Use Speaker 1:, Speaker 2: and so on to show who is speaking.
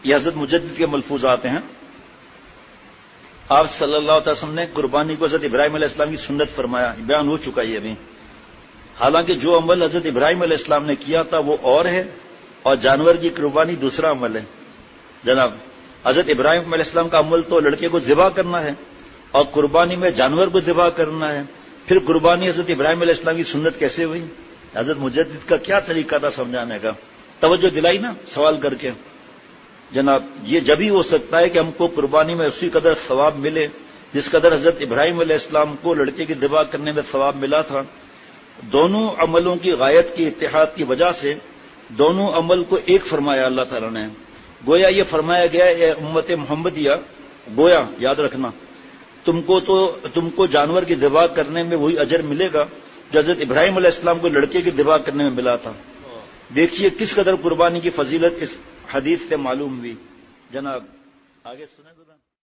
Speaker 1: یہ حضرت مجدد کے ملفوظات ہیں. آپ صلی اللہ علیہ وسلم نے قربانی کو حضرت ابراہیم علیہ السلام کی سنت فرمایا، بیان ہو چکا ہے ابھی. حالانکہ جو عمل حضرت ابراہیم علیہ السلام نے کیا تھا وہ اور ہے، اور جانور کی قربانی دوسرا عمل ہے. جناب حضرت ابراہیم علیہ السلام کا عمل تو لڑکے کو ذبح کرنا ہے، اور قربانی میں جانور کو ذبح کرنا ہے. پھر قربانی حضرت ابراہیم علیہ السلام کی سنت کیسے ہوئی؟ حضرت مجدد کا کیا طریقہ تھا سمجھانے کا؟ توجہ دلائی نا سوال کر کے. جناب یہ جب ہی ہو سکتا ہے کہ ہم کو قربانی میں اسی قدر ثواب ملے جس قدر حضرت ابراہیم علیہ السلام کو لڑکے کی ذبح کرنے میں ثواب ملا تھا. دونوں عملوں کی غایت کی اتحاد کی وجہ سے دونوں عمل کو ایک فرمایا اللہ تعالیٰ نے. گویا یہ فرمایا گیا اے امت محمدیہ، گویا یاد رکھنا تم کو جانور کی ذبح کرنے میں وہی اجر ملے گا جو حضرت ابراہیم علیہ السلام کو لڑکے کی ذبح کرنے میں ملا تھا. دیکھیے کس قدر قربانی کی فضیلت اس حدیث سے معلوم ہوئی. جناب آگے سنیں ذرا.